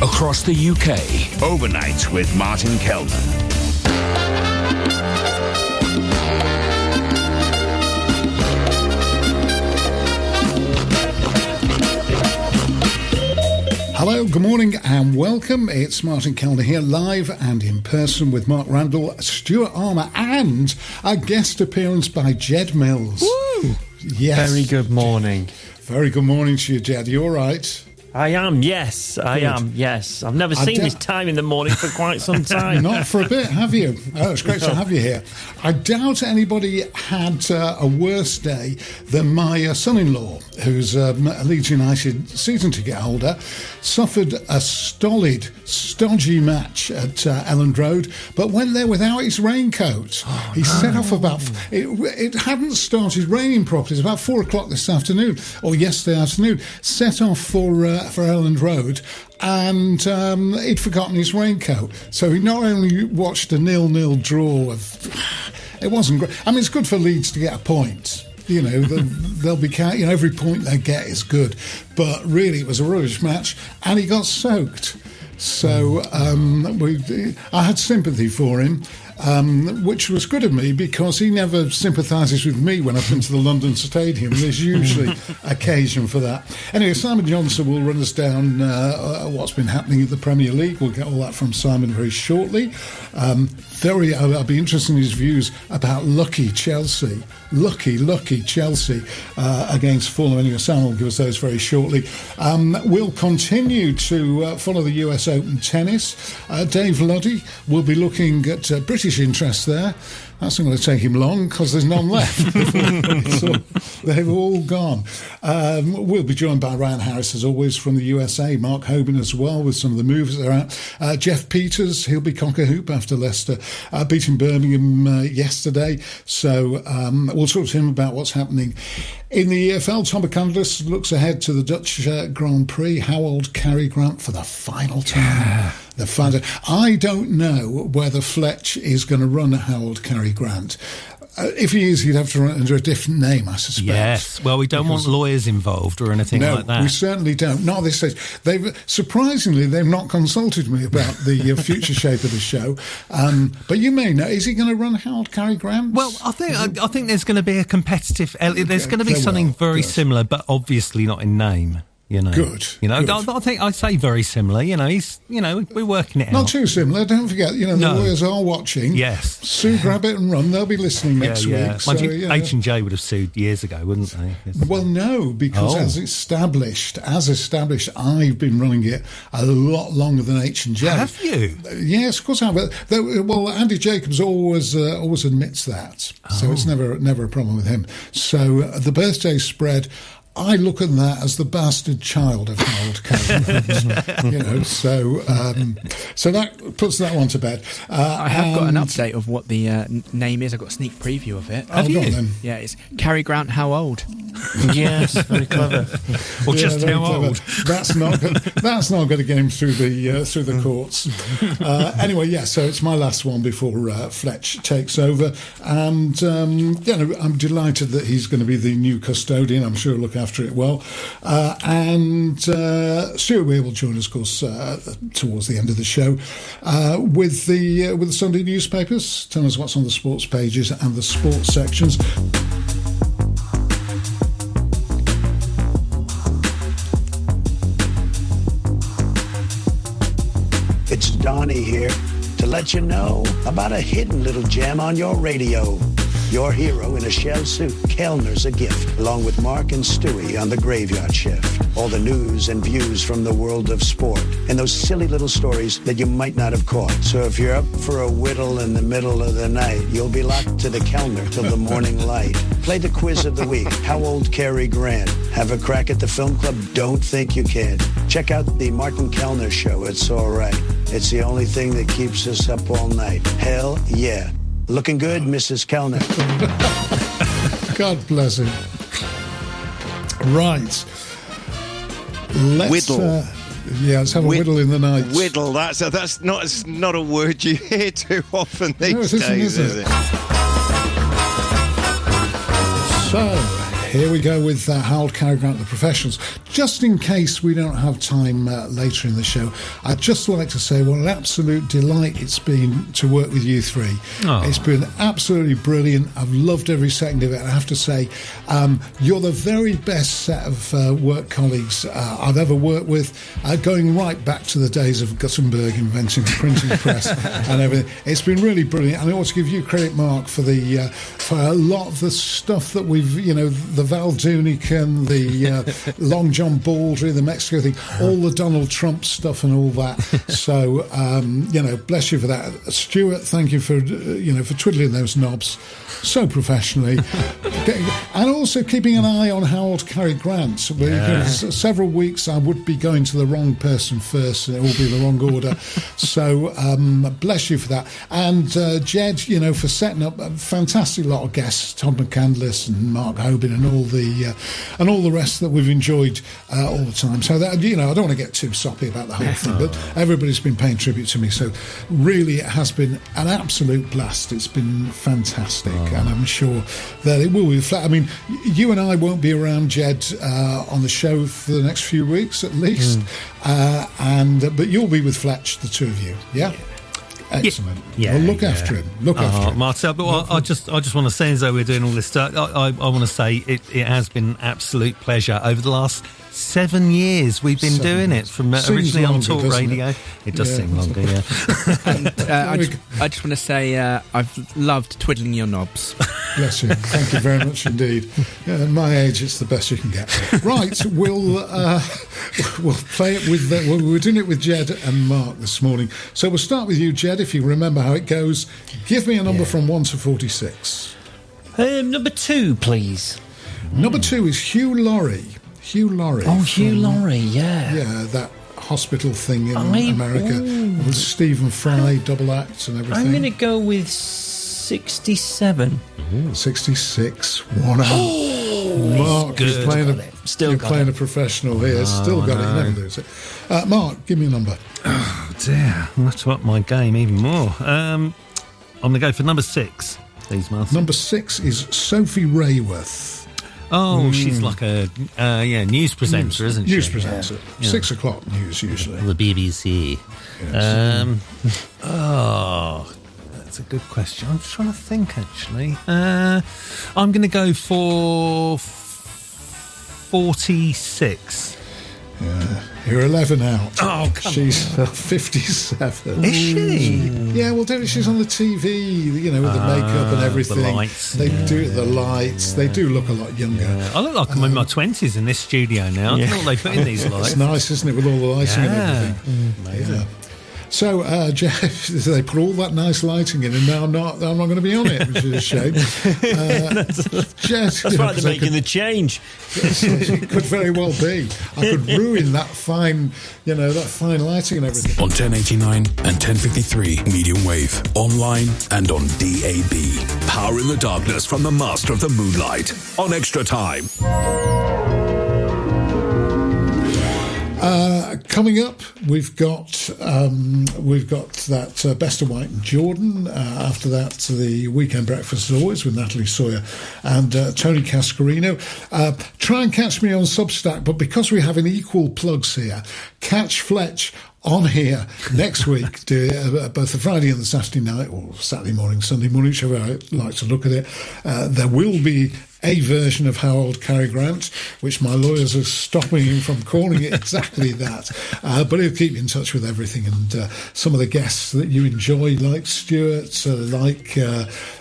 across the UK. Overnight with Martin Kelner. Hello, good morning and welcome. It's Martin Kelner here, live and in person with Mark Randall, Stuart Armour and a guest appearance by Jed Mills. Woo! Yes. Very good morning. Very good morning to you, Jed. You all right? I am, yes. I am, yes. I've never seen this time in the morning for quite some time. Not for a bit, have you? Oh, it's great to have you here. I doubt anybody had a worse day than my son-in-law, who's a Leeds United season ticket holder, suffered a stodgy match at Elland Road, but went there without his raincoat. He set off about... It hadn't started raining properly. It was about 4 o'clock this afternoon, or yesterday afternoon. Set off for Elland Road, and he'd forgotten his raincoat. So he not only watched a 0-0 draw it wasn't great. I mean, it's good for Leeds to get a point. You know, they'll be every point they get is good. But really, it was a rubbish match, and he got soaked. So I had sympathy for him. Which was good of me because he never sympathises with me when I come to the London Stadium. There's usually occasion for that. Anyway, Simon Johnson will run us down what's been happening in the Premier League. We'll get all that from Simon very shortly. I'll be interested in his views about lucky Chelsea. Lucky Chelsea against Fulham. Anyway, Sam will give us those very shortly. We'll continue to follow the US Open tennis. Dave Luddy will be looking at British interest there. That's not going to take him long because there's none left. They've all gone. We'll be joined by Ryan Harris, as always, from the USA. Mark Hoban as well, with some of the moves that are out. Jeff Peters, he'll be cock-a-hoop after Leicester beating Birmingham yesterday. So we'll talk to him about what's happening in the EFL. Tom McCandless looks ahead to the Dutch Grand Prix. How Old Cary Grant for the final time. Yeah. I don't know whether Fletch is going to run How Old Cary Grant. If he is, he'd have to run it under a different name, I suspect. Yes, well, we don't want lawyers involved or anything like that. No, we certainly don't. Not at this stage. Surprisingly, they've not consulted me about the future shape of the show. But you may know, is he going to run How Old Cary Grant? Well, I think there's going to be a competitive... There's going to be something very similar, but obviously not in name. You know, good. You know, good. I think I say very similar. You know, we're working it out. Not too similar. Don't forget, the lawyers are watching. Yes. Sue Grabbit and Run. They'll be listening next week. So, H&J would have sued years ago, wouldn't they? Well, no, because as established, I've been running it a lot longer than H&J. Have you? Yes, of course I have. Well, Andy Jacobs always admits that, so it's never a problem with him. So the birthday spread, I look at that as the bastard child of How Old Cary Grant. So that puts that one to bed. I have got an update of what the name is. I've got a sneak preview of it. Have you? Then. Yeah, it's Cary Grant How Old. Yes, very clever. Or just how old. That's not going to get him through the courts. Anyway, so it's my last one before Fletch takes over, and I'm delighted that he's going to be the new custodian. I'm sure he'll look after it well. And Stuart Weir will join us, of course, towards the end of the show with the Sunday newspapers. Tell us what's on the sports pages and the sports sections. It's Donnie here to let you know about a hidden little gem on your radio. Your hero in a shell suit, Kelner's a gift, along with Mark and Stewie on the graveyard shift. All the news and views from the world of sport, and those silly little stories that you might not have caught. So if you're up for a whittle in the middle of the night, you'll be locked to the Kelner till the morning light. Play the quiz of the week, How Old Cary Grant. Have a crack at the film club? Don't think you can. Check out the Martin Kelner show, it's all right. It's the only thing that keeps us up all night. Hell yeah. Looking good, Mrs. Kelner. God bless him. Right. Whittle. Let's have a whittle in the night. Whittle, that's not a word you hear too often these days, is it? So, Here we go with Old Cary Grant, the professionals. Just in case we don't have time later in the show, I'd just like to say what an absolute delight it's been to work with you three. Oh. It's been absolutely brilliant. I've loved every second of it. I have to say, you're the very best set of work colleagues I've ever worked with, going right back to the days of Gutenberg inventing the printing press and everything. It's been really brilliant. And I want to give you credit, Mark, for a lot of the stuff that we've, the Val Doonican, the Long John Baldry, the Mexico thing, all the Donald Trump stuff and all that. So, bless you for that. Stuart, thank you for twiddling those knobs so professionally. And also keeping an eye on Old Cary Grant. Because several weeks I would be going to the wrong person first and it will be in the wrong order. So, bless you for that. And Jed, for setting up a fantastic lot of guests, Tom McCandless and Mark Hoban and all the rest that we've enjoyed all the time. So that, I don't want to get too soppy about the whole thing, but everybody's been paying tribute to me. So really, it has been an absolute blast. It's been fantastic, and I'm sure that it will be flat. I mean, you and I won't be around, Jed, on the show for the next few weeks at least, but you'll be with Fletch, the two of you, yeah. Excellent. Well, look after him. Look after him. Marcel, but I just want to say, as though we're doing all this stuff, I want to say it has been an absolute pleasure over the last 7 years we've been doing it, from originally on Talk Radio. It does seem longer, yeah. And I just want to say I've loved twiddling your knobs. Bless you. Thank you very much indeed. At my age, it's the best you can get. Right, we'll play it with... we're doing it with Jed and Mark this morning. So we'll start with you, Jed, if you remember how it goes. Give me a number from 1 to 46. Number 2, please. Number 2 is Hugh Laurie. Hugh Laurie. Oh, Hugh Laurie, yeah. Yeah, that hospital thing in America with Stephen Fry, double acts and everything. I'm going to go with 67. 66. 1 out. Mark, you're playing a professional here. Still got it. You never lose it. Mark, give me a number. Oh, dear. I'm going to up my game even more. I'm going to go for number 6, please, Martin. Number 6 is Sophie Rayworth. Oh, she's like a news presenter, isn't she? News presenter. Yeah. 6 o'clock news, usually. The BBC. Yes. That's a good question. I'm just trying to think, actually. I'm going to go for 46. Yeah. You're 11 out. Oh, come on. She's 57. Is she? Yeah, well, she's on the TV, with the makeup and everything. The lights. They do the lights. They do look a lot younger. Yeah. I look like I'm in my 20s in this studio now. I don't know what they put in these lights. It's nice, isn't it, with all the lighting and everything? Amazing. Yeah. So, Jeff, they put all that nice lighting in, and now I'm not going to be on it, which is a shame. That's why they're making the change. It could very well be. I could ruin that fine, that fine lighting and everything. On 1089 and 1053 medium wave, online and on DAB. Power in the darkness from the master of the moonlight on Extra Time. Coming up, we've got that Best of White and Jordan. After that, the Weekend Breakfast as always with Natalie Sawyer and Tony Cascarino. Try and catch me on Substack, but because we're having equal plugs here, catch Fletch on here next week, both the Friday and the Saturday night, or Saturday morning, Sunday morning, whichever I like to look at it. There will be a version of Old Cary Grant, which my lawyers are stopping him from calling it exactly that. But he'll keep you in touch with everything, and some of the guests that you enjoy, like Stuart, like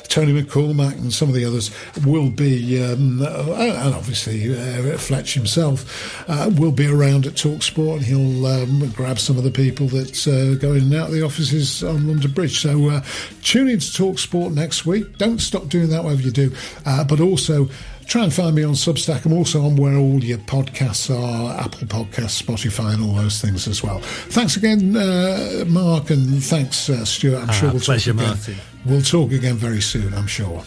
Tony McCormack and some of the others, will be, and obviously Fletch himself, will be around at talkSPORT, and he'll grab some of the people that go in and out of the offices on London Bridge. So tune in to talkSPORT next week. Don't stop doing that, whatever you do, but also try and find me on Substack. I'm also on where all your podcasts are, Apple Podcasts, Spotify, and all those things as well. Thanks again, Mark, and thanks, Stuart. I'm sure we'll talk again. Martin. We'll talk again very soon, I'm sure.